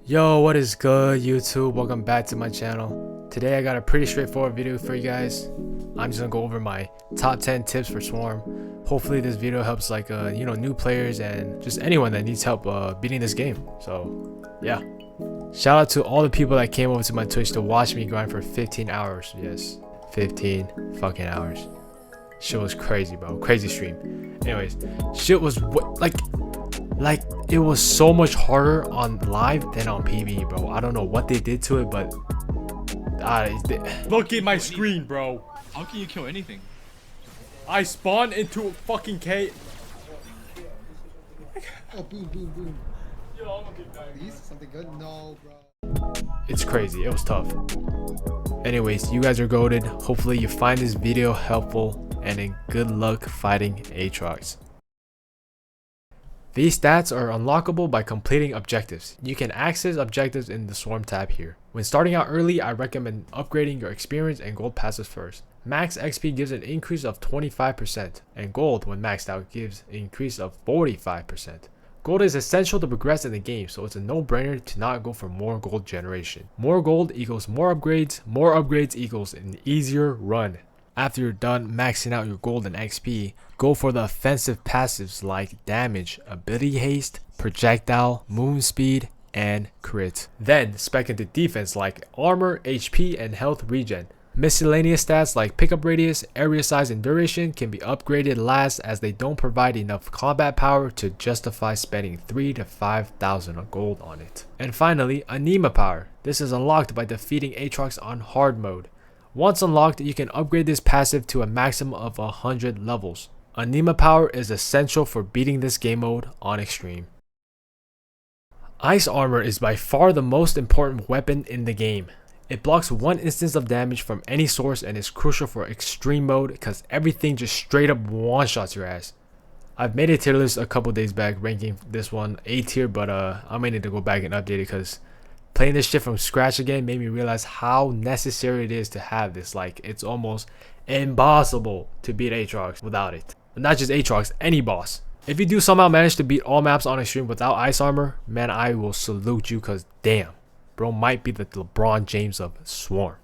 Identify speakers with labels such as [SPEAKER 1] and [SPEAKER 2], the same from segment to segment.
[SPEAKER 1] Yo, what is good, YouTube? Welcome back to my channel. Today I got a pretty straightforward video for you guys. I'm just gonna go over my top 10 tips for Swarm. Hopefully this video helps new players and just anyone that needs help beating this game. So yeah, shout out to all the people that came over to my Twitch to watch me grind for 15 hours. Yes, 15 fucking hours. Shit was crazy, bro. Crazy stream. Anyways, shit was like it was so much harder on live than on PVE, bro. I don't know what they did to it, but look at my screen, bro.
[SPEAKER 2] How can you kill anything?
[SPEAKER 1] I spawned into a fucking cave.
[SPEAKER 3] Oh, boom, boom, boom. Please, something good? No, bro.
[SPEAKER 1] It's crazy. It was tough. Anyways, you guys are goated. Hopefully you find this video helpful, and then good luck fighting Aatrox. These stats are unlockable by completing objectives. You can access objectives in the Swarm tab here. When starting out early, I recommend upgrading your experience and gold passes first. Max XP gives an increase of 25%, and gold when maxed out gives an increase of 45%. Gold is essential to progress in the game, so it's a no-brainer to not go for more gold generation. More gold equals more upgrades equals an easier run. After you're done maxing out your gold and XP, go for the offensive passives like damage, ability haste, projectile, movement speed, and crit. Then spec into defense like armor, HP, and health regen. Miscellaneous stats like pickup radius, area size, and duration can be upgraded last as they don't provide enough combat power to justify spending 3,000 to 5,000 gold on it. And finally, Anima power. This is unlocked by defeating Aatrox on hard mode. Once unlocked, you can upgrade this passive to a maximum of 100 levels. Anima power is essential for beating this game mode on extreme. Ice armor is by far the most important weapon in the game. It blocks one instance of damage from any source and is crucial for extreme mode because everything just straight up one-shots your ass. I've made a tier list a couple days back ranking this one A tier, but I might need to go back and update it because playing this shit from scratch again made me realize how necessary it is to have this. Like, it's almost impossible to beat Aatrox without it. But not just Aatrox, any boss. If you do somehow manage to beat all maps on extreme without ice armor, man, I will salute you because damn, bro might be the LeBron James of Swarm.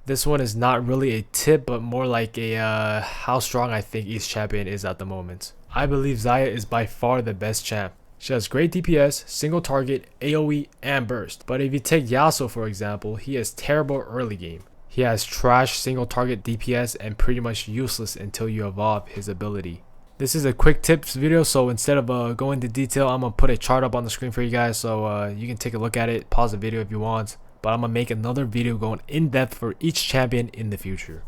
[SPEAKER 1] This one is not really a tip, but more like a how strong I think each champion is at the moment. I believe Xayah is by far the best champ. She has great DPS, single target, AoE, and burst. But if you take Yasuo for example, he is terrible early game. He has trash single target DPS and pretty much useless until you evolve his ability. This is a quick tips video, so instead of going into detail, I'm going to put a chart up on the screen for you guys so you can take a look at it, pause the video if you want. But I'm going to make another video going in depth for each champion in the future.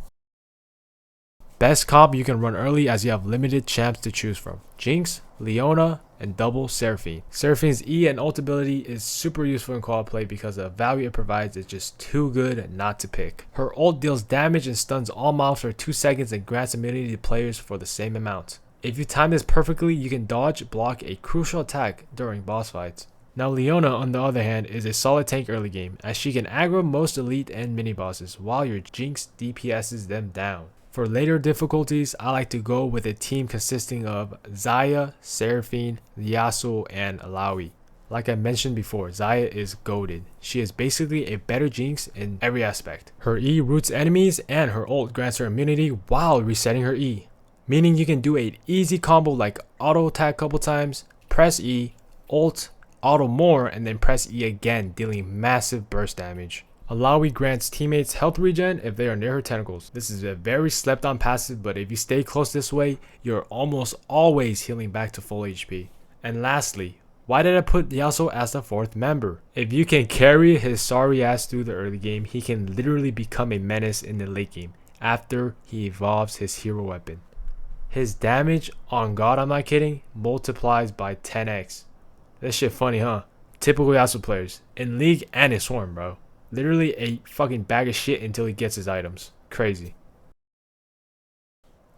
[SPEAKER 1] Best comp you can run early as you have limited champs to choose from. Jinx, Leona, and double Seraphine. Seraphine's E and ult ability is super useful in quad play because the value it provides is just too good not to pick. Her ult deals damage and stuns all mobs for 2 seconds and grants immunity to players for the same amount. If you time this perfectly, you can dodge block a crucial attack during boss fights. Now Leona on the other hand is a solid tank early game as she can aggro most elite and mini bosses while your Jinx DPSs them down. For later difficulties, I like to go with a team consisting of Xayah, Seraphine, Yasuo, and Alawi. Like I mentioned before, Xayah is goated. She is basically a better Jinx in every aspect. Her E roots enemies and her ult grants her immunity while resetting her E. Meaning you can do an easy combo like auto attack couple times, press E, ult, auto more, and then press E again, dealing massive burst damage. Alawi grants teammates health regen if they are near her tentacles. This is a very slept on passive, but if you stay close this way, you're almost always healing back to full HP. And lastly, why did I put Yasuo as the 4th member? If you can carry his sorry ass through the early game, he can literally become a menace in the late game after he evolves his hero weapon. His damage, on God I'm not kidding, multiplies by 10x. This shit funny, huh? Typical Yasuo players, in League and in Swarm, bro. Literally a fucking bag of shit until he gets his items. Crazy.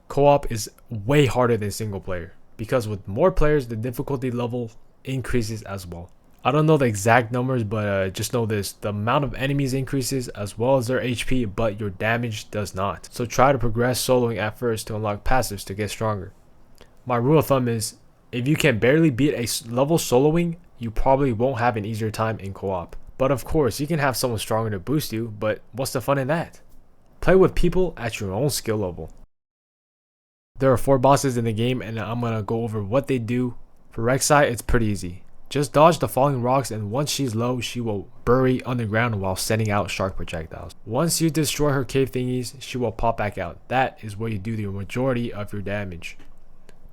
[SPEAKER 1] Co-op is way harder than single player because with more players the difficulty level increases as well. I don't know the exact numbers, but just know this: the amount of enemies increases as well as their HP, but your damage does not. So try to progress soloing at first to unlock passives to get stronger. My rule of thumb is if you can barely beat a level soloing, you probably won't have an easier time in co-op. But of course, you can have someone stronger to boost you, but what's the fun in that? Play with people at your own skill level. There are 4 bosses in the game and I'm gonna go over what they do. For Rek'Sai, it's pretty easy. Just dodge the falling rocks, and once she's low, she will bury underground while sending out shark projectiles. Once you destroy her cave thingies, she will pop back out. That is where you do the majority of your damage.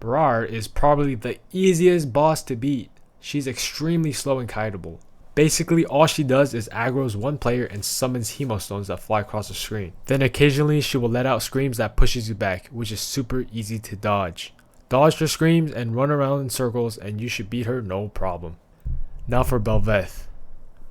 [SPEAKER 1] Barar is probably the easiest boss to beat. She's extremely slow and kiteable. Basically, all she does is aggroes one player and summons hemostones that fly across the screen. Then occasionally she will let out screams that pushes you back, which is super easy to dodge. Dodge her screams and run around in circles and you should beat her no problem. Now for Bel'Veth.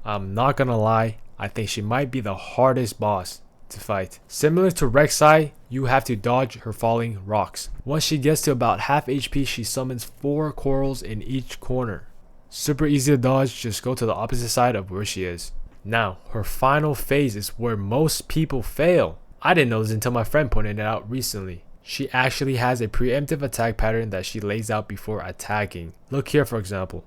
[SPEAKER 1] I'm not gonna lie, I think she might be the hardest boss to fight. Similar to Rek'Sai, you have to dodge her falling rocks. Once she gets to about half HP, she summons 4 corals in each corner. Super easy to dodge, just go to the opposite side of where she is. Now, her final phase is where most people fail. I didn't know this until my friend pointed it out recently. She actually has a preemptive attack pattern that she lays out before attacking. Look here for example.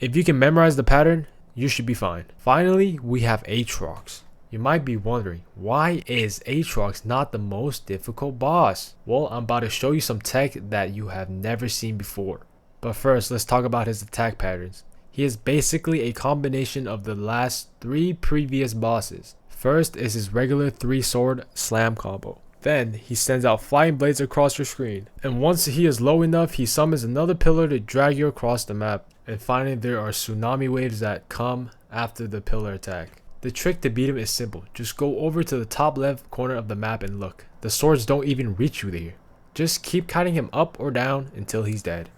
[SPEAKER 1] If you can memorize the pattern, you should be fine. Finally, we have Aatrox. You might be wondering, why is Aatrox not the most difficult boss? Well, I'm about to show you some tech that you have never seen before. But first, let's talk about his attack patterns. He is basically a combination of the last 3 previous bosses. First is his regular 3-sword slam combo. Then he sends out flying blades across your screen. And once he is low enough, he summons another pillar to drag you across the map. And finally, there are tsunami waves that come after the pillar attack. The trick to beat him is simple. Just go over to the top left corner of the map and look. The swords don't even reach you there. Just keep kiting him up or down until he's dead.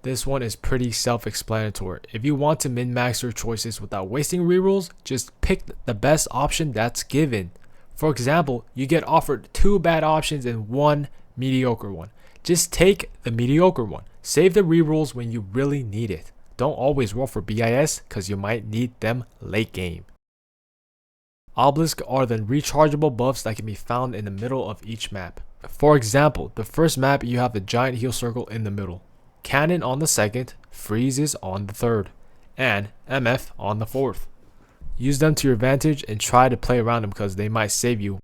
[SPEAKER 1] This one is pretty self-explanatory. If you want to min-max your choices without wasting rerolls, just pick the best option that's given. For example, you get offered 2 bad options and 1 mediocre one. Just take the mediocre one. Save the rerolls when you really need it. Don't always roll for BIS because you might need them late game. Obelisks are the rechargeable buffs that can be found in the middle of each map. For example, the first map you have the giant heal circle in the middle. Cannon on the second, freezes on the third, and MF on the fourth. Use them to your advantage and try to play around them because they might save you.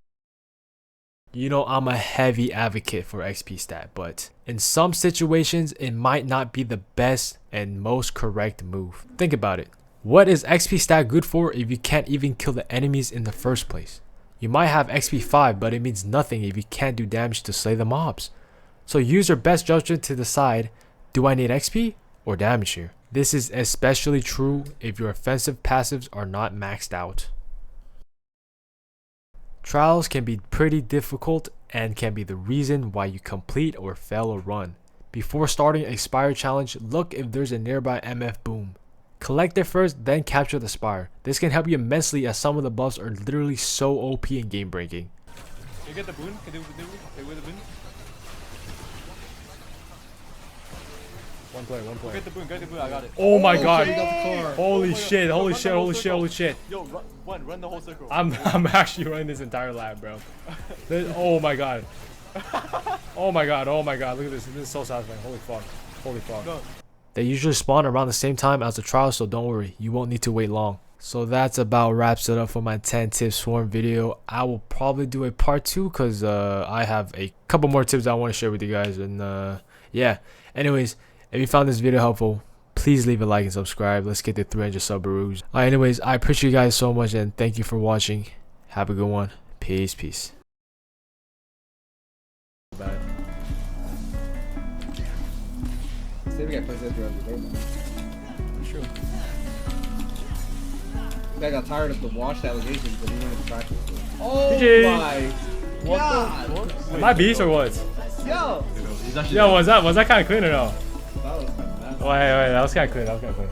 [SPEAKER 1] You know I'm a heavy advocate for XP stat, but in some situations it might not be the best and most correct move. Think about it. What is XP stat good for if you can't even kill the enemies in the first place? You might have XP 5, but it means nothing if you can't do damage to slay the mobs. So use your best judgment to decide, do I need XP or damage here? This is especially true if your offensive passives are not maxed out. Trials can be pretty difficult and can be the reason why you complete or fail a run. Before starting a Spire challenge, look if there's a nearby MF boom. Collect it first, then capture the Spire. This can help you immensely as some of the buffs are literally so OP and game breaking.
[SPEAKER 2] You get the boon? Can you with the boon?
[SPEAKER 1] One player.
[SPEAKER 2] Get the boon, I got it.
[SPEAKER 1] Oh my god.
[SPEAKER 3] Car.
[SPEAKER 1] Holy shit. Holy shit.
[SPEAKER 2] Yo, run the whole circle.
[SPEAKER 1] I'm actually running this entire lab, bro. Oh my god. Oh my god. Look at this. This is so satisfying. Holy fuck.
[SPEAKER 2] Go.
[SPEAKER 1] They usually spawn around the same time as the trial, so don't worry. You won't need to wait long. So that's about wraps it up for my 10 tips swarm video. I will probably do a part 2 because I have a couple more tips I want to share with you guys. And yeah. Anyways, if you found this video helpful, please leave a like and subscribe. Let's get to 300 subaroos. Anyways, I appreciate you guys so much and thank you for watching. Have a good one. Peace. Bye.
[SPEAKER 3] Saving guy plays this every day, man.
[SPEAKER 1] True.
[SPEAKER 3] This guy got tired of the washed allegations, but he wanted to practice it. Oh
[SPEAKER 1] GG.
[SPEAKER 3] my god!
[SPEAKER 1] Am I beast or what?
[SPEAKER 3] Yo!
[SPEAKER 1] Yo, was that kind of clean or no?
[SPEAKER 3] That was fantastic.
[SPEAKER 1] Wait, that was kind of clean.